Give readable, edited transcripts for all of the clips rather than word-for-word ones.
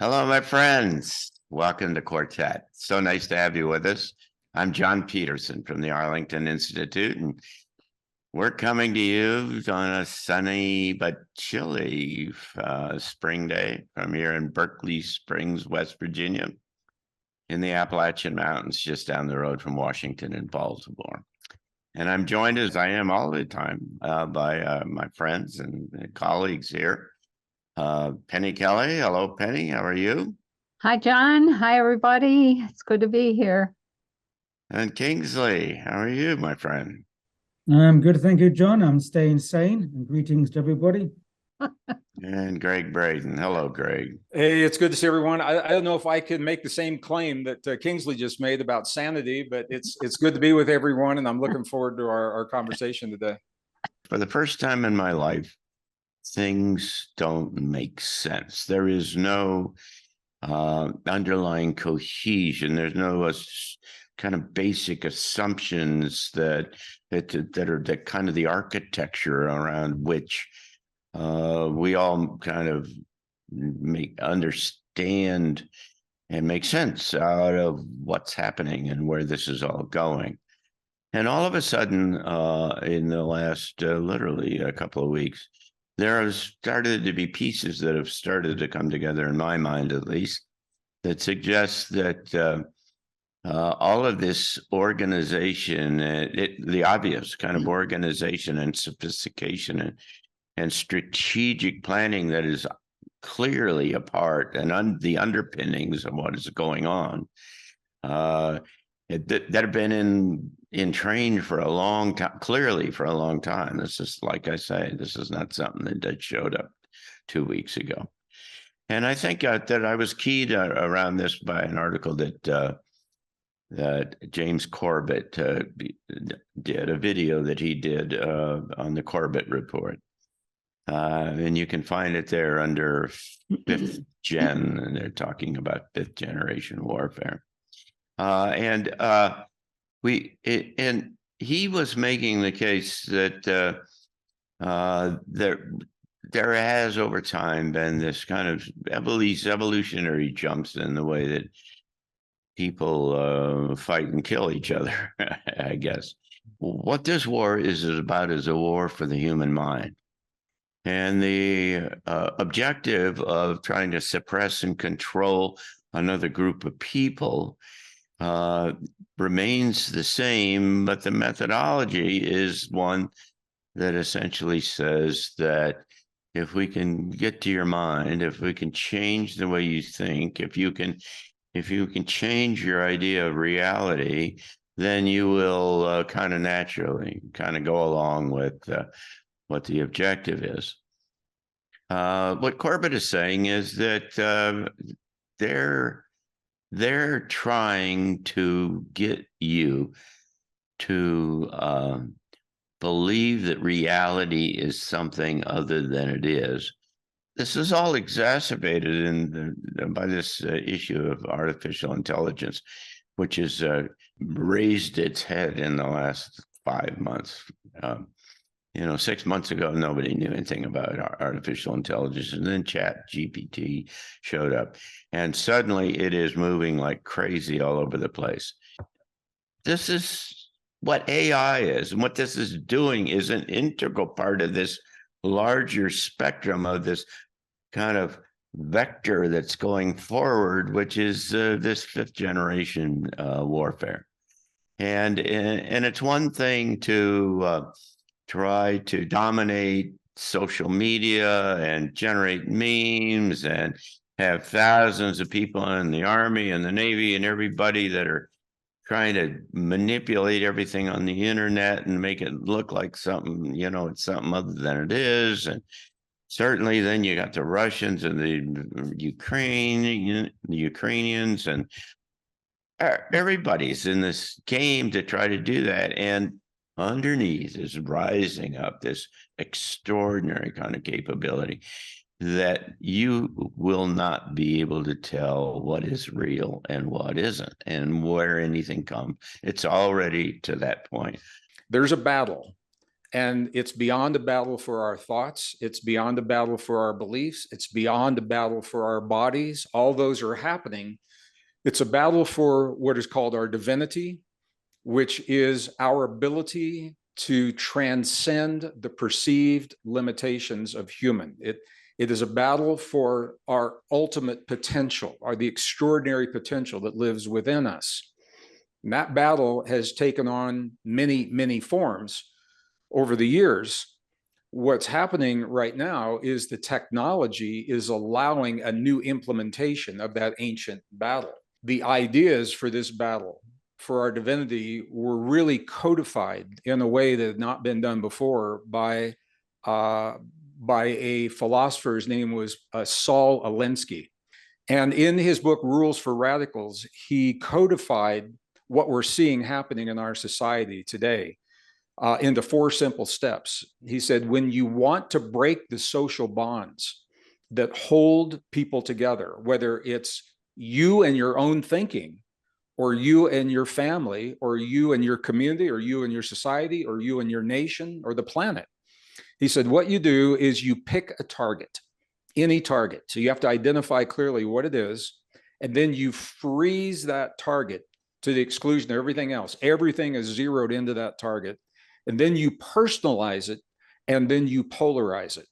Hello, my friends. Welcome to Quartet. So nice to have you with us. I'm John Petersen from the Arlington Institute, and we're coming to you on a sunny but chilly spring day from here in Berkeley Springs, West Virginia, in the Appalachian Mountains, just down the road from Washington and Baltimore. And I'm joined, as I am all the time, by my friends and colleagues here. Penny Kelly. Hello, Penny. How are you? Hi, John. Hi, everybody. It's good to be here. And Kingsley, how are you, my friend? I'm good, thank you, John. I'm staying sane, and greetings to everybody. And Gregg Braden. Hello, Gregg. Hey, it's good to see everyone. I don't know if I can make the same claim that Kingsley just made about sanity, but it's good to be with everyone, and I'm looking forward to our conversation today. For the first time in my life, things don't make sense. There is no underlying cohesion. There's no kind of basic assumptions that are the kind of the architecture around which we all kind of understand and make sense out of what's happening and where this is all going. And all of a sudden, in the last literally a couple of weeks, there have started to be pieces that have started to come together, in my mind at least, that suggests that all of this organization, the obvious kind of organization and sophistication and strategic planning that is clearly a part and the underpinnings of what is going on, that have been in train for a long time, clearly for a long time. This is, like I say, this is not something that showed up 2 weeks ago. And I think that I was keyed around this by an article that James Corbett did, a video that he did on the Corbett Report. And you can find it there under 5th Gen, and they're talking about 5th generation warfare. And he was making the case that there has over time been this kind of evolutionary jumps in the way that people fight and kill each other, I guess. What this war is about is a war for the human mind. And the objective of trying to suppress and control another group of people remains the same, but the methodology is one that essentially says that if we can get to your mind, if we can change the way you think, if you can change your idea of reality, then you will kind of naturally kind of go along with what the objective is. What Corbett is saying is that they're trying to get you to believe that reality is something other than it is. This is all exacerbated by this issue of artificial intelligence, which has raised its head in the last 5 months. 6 months ago, nobody knew anything about artificial intelligence, and then ChatGPT showed up, and suddenly it is moving like crazy all over the place. This is what AI is, and what this is doing is an integral part of this larger spectrum of this kind of vector that's going forward, which is this 5th generation warfare. And it's one thing to try to dominate social media and generate memes and have thousands of people in the Army and the Navy and everybody that are trying to manipulate everything on the internet and make it look like something, it's something other than it is. And certainly then you got the Russians and the Ukrainians, and everybody's in this game to try to do that. And underneath is rising up this extraordinary kind of capability that you will not be able to tell what is real and what isn't, and where anything comes. It's already to that point. There's a battle And it's beyond a battle for our thoughts. It's beyond a battle for our beliefs. It's beyond a battle for our bodies. All those are happening. It's a battle for what is called our divinity, which is our ability to transcend the perceived limitations of human. It is a battle for our ultimate potential, or the extraordinary potential that lives within us. And that battle has taken on many, many forms over the years. What's happening right now is the technology is allowing a new implementation of that ancient battle. The ideas for this battle, for our divinity, were really codified in a way that had not been done before by a philosopher. His name was Saul Alinsky. And in his book, Rules for Radicals, he codified what we're seeing happening in our society today into 4 simple steps. He said, when you want to break the social bonds that hold people together, whether it's you and your own thinking, or you and your family, or you and your community, or you and your society, or you and your nation, or the planet, he said, what you do is you pick a target, any target. So you have to identify clearly what it is, and then you freeze that target to the exclusion of everything else. Everything is zeroed into that target. And then you personalize it, and then you polarize it.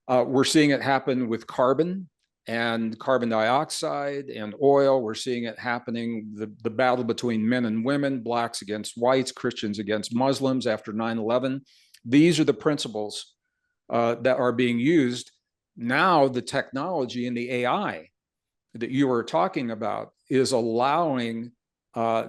We're seeing it happen with carbon and carbon dioxide and oil. We're seeing it happening, the battle between men and women, blacks against whites, Christians against Muslims after 9/11. These are the principles that are being used. Now the technology and the AI that you were talking about is allowing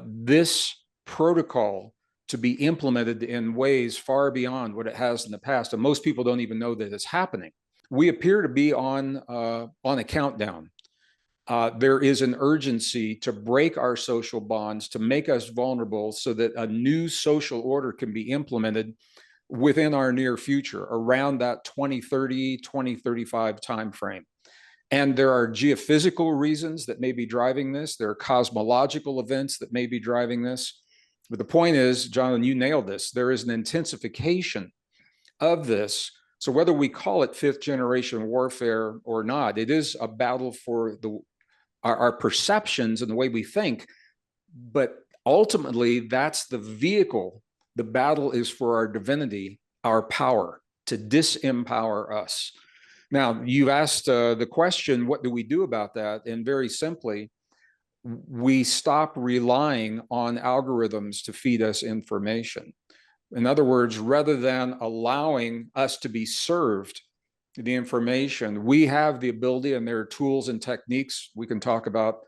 this protocol to be implemented in ways far beyond what it has in the past. And most people don't even know that it's happening. We appear to be on a countdown. There is an urgency to break our social bonds, to make us vulnerable so that a new social order can be implemented within our near future, around that 2030, 2035 timeframe. And there are geophysical reasons that may be driving this. There are cosmological events that may be driving this. But the point is, Jonathan, you nailed this. There is an intensification of this. So whether we call it 5th generation warfare or not, it is a battle for our perceptions and the way we think. But ultimately, that's the vehicle. The battle is for our divinity, our power, to disempower us. Now, you've asked the question, what do we do about that? And very simply, we stop relying on algorithms to feed us information. In other words, rather than allowing us to be served the information, we have the ability, and there are tools and techniques we can talk about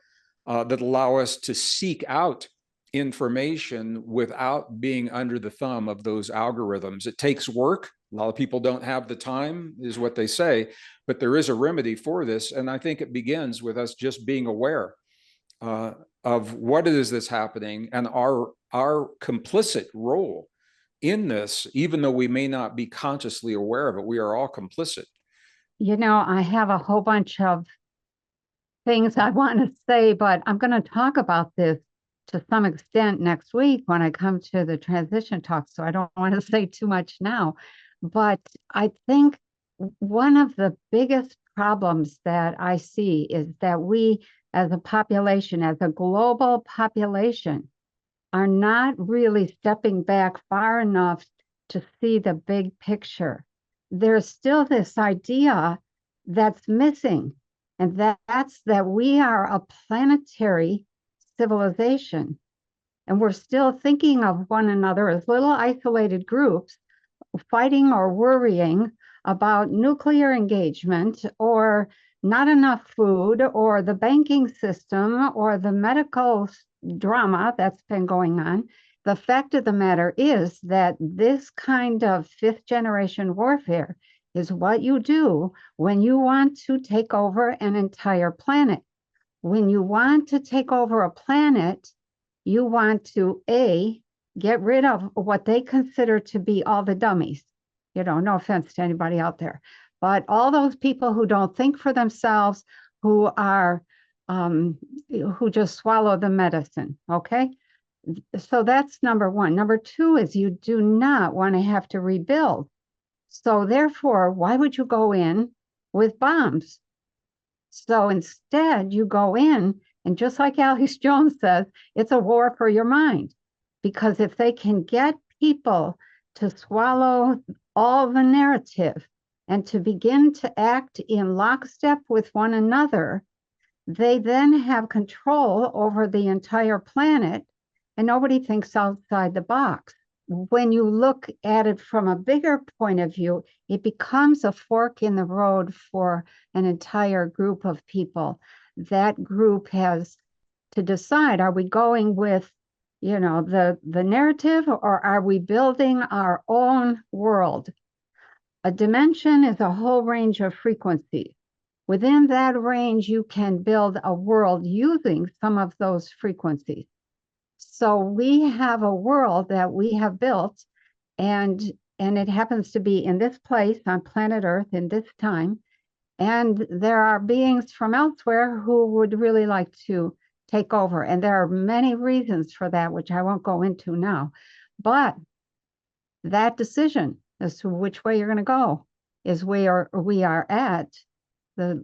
that allow us to seek out information without being under the thumb of those algorithms. It takes work. A lot of people don't have the time, is what they say, but there is a remedy for this. And I think it begins with us just being aware of what it is that's happening and our complicit role in this, even though we may not be consciously aware of it. We are all complicit. You know, I have a whole bunch of things I want to say, but I'm going to talk about this to some extent next week when I come to the transition talk. So I don't want to say too much now. But I think one of the biggest problems that I see is that we, as a population, as a global population, are not really stepping back far enough to see the big picture. There's still this idea that's missing, and that's that we are a planetary civilization, and we're still thinking of one another as little isolated groups fighting or worrying about nuclear engagement or not enough food or the banking system or the medical drama that's been going on. The fact of the matter is that this kind of 5th generation warfare is what you do when you want to take over an entire planet. When you want to take over a planet, you want to get rid of what they consider to be all the dummies. You know, no offense to anybody out there, but all those people who don't think for themselves, who are who just swallow the medicine. Okay, So that's number one. Number two is you do not want to have to rebuild. So therefore, why would you go in with bombs? So instead, you go in, and just like Alex Jones says, it's a war for your mind. Because if they can get people to swallow all the narrative and to begin to act in lockstep with one another, they then have control over the entire planet, and nobody thinks outside the box. When you look at it from a bigger point of view, it becomes a fork in the road for an entire group of people. That group has to decide, are we going with, the narrative, or are we building our own world? A dimension is a whole range of frequencies. Within that range, you can build a world using some of those frequencies. So we have a world that we have built, and it happens to be in this place on planet Earth in this time. And there are beings from elsewhere who would really like to take over. And there are many reasons for that, which I won't go into now. But that decision as to which way you're going to go is where we are at the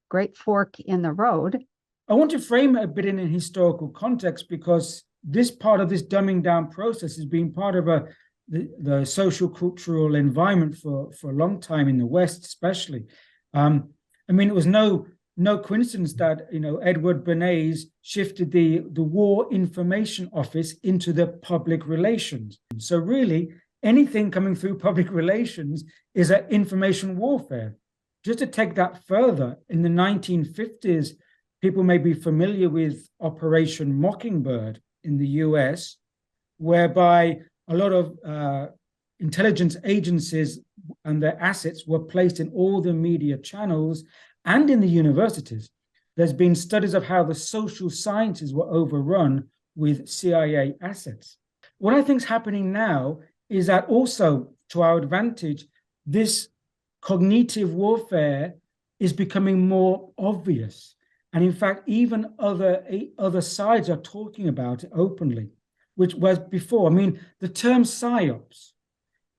great fork in the road. I want to frame it a bit in a historical context, because this part of this dumbing down process has been part of the social cultural environment for a long time in the West, especially. It was no coincidence that Edward Bernays shifted the War Information Office into the public relations. So really, anything coming through public relations is an information warfare. Just to take that further, in the 1950s, people may be familiar with Operation Mockingbird in the US, whereby a lot of intelligence agencies and their assets were placed in all the media channels and in the universities. There's been studies of how the social sciences were overrun with CIA assets. What I think is happening now is that also, to our advantage, this cognitive warfare is becoming more obvious. And in fact, even other sides are talking about it openly, which was before. The term psyops,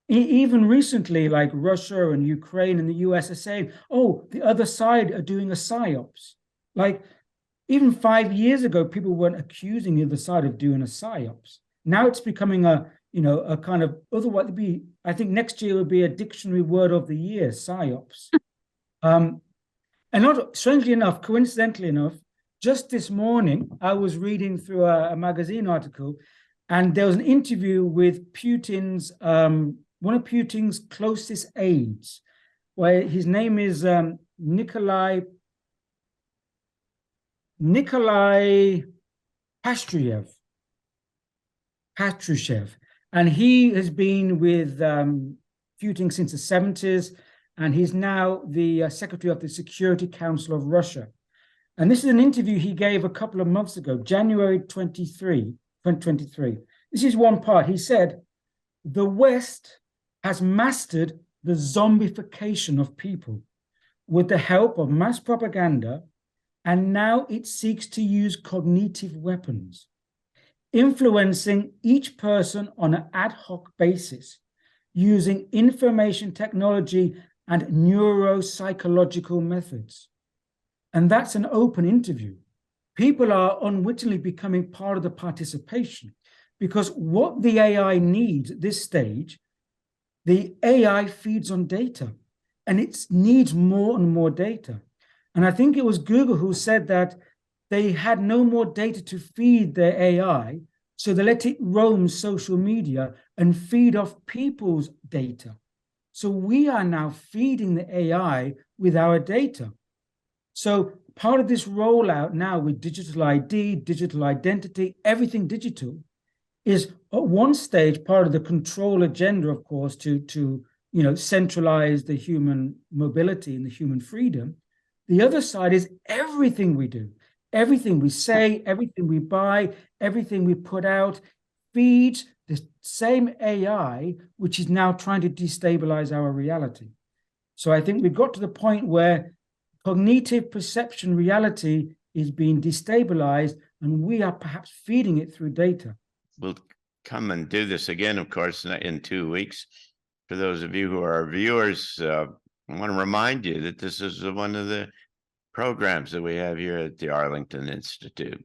even recently, like Russia and Ukraine and the US are saying, oh, the other side are doing a psyops. Like even 5 years ago, people weren't accusing the other side of doing a psyops. Now it's becoming a kind of, otherwise I think next year would be a dictionary word of the year, psyops. And not strangely enough, coincidentally enough, just this morning, I was reading through a magazine article, and there was an interview with Putin's, one of Putin's closest aides, where his name is Nikolai Patrushev. And he has been with Putin since the 70s, and he's now the Secretary of the Security Council of Russia. And this is an interview he gave a couple of months ago, January 2023. This is one part. He said, the West has mastered the zombification of people with the help of mass propaganda, and now it seeks to use cognitive weapons, influencing each person on an ad hoc basis, using information technology and neuropsychological methods. And that's an open interview. People are unwittingly becoming part of the participation, because what the AI needs at this stage, the AI feeds on data, and it needs more and more data. And I think it was Google who said that they had no more data to feed their AI, so they let it roam social media and feed off people's data. So we are now feeding the AI with our data. So part of this rollout now with digital ID, digital identity, everything digital, is at one stage part of the control agenda, of course, to centralize the human mobility and the human freedom. The other side is everything we do, everything we say, everything we buy, everything we put out feeds the same AI, which is now trying to destabilize our reality. So I think we've got to the point where cognitive perception reality is being destabilized, and we are perhaps feeding it through data. we'll come and do this again, of course, in 2 weeks. For those of you who are our viewers, I want to remind you that this is one of the programs that we have here at the Arlington Institute.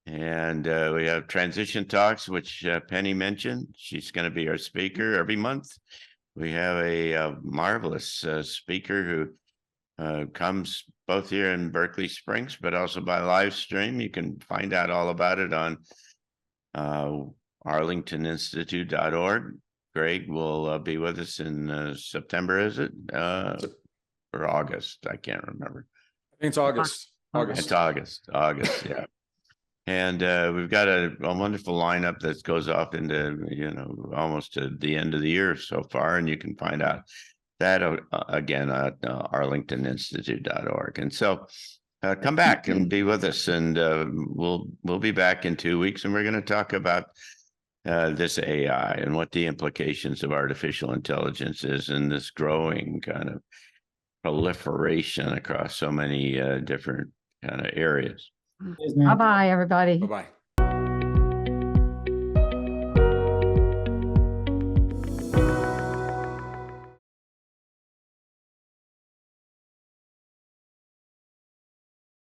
And we have Transition Talks, which Penny mentioned. She's going to be our speaker every month. We have a marvelous speaker who comes both here in Berkeley Springs, but also by live stream. You can find out all about it on arlingtoninstitute.org. Gregg will be with us in September, is it? Or August? I can't remember. I think it's August. It's August, yeah. And we've got a wonderful lineup that goes off into, almost to the end of the year so far. And you can find out that again at arlingtoninstitute.org. And so come back and be with us. And we'll be back in 2 weeks. And we're going to talk about this AI and what the implications of artificial intelligence is in this growing kind of proliferation across so many different kind of areas. Cheers, man. Bye-bye, everybody. Bye-bye.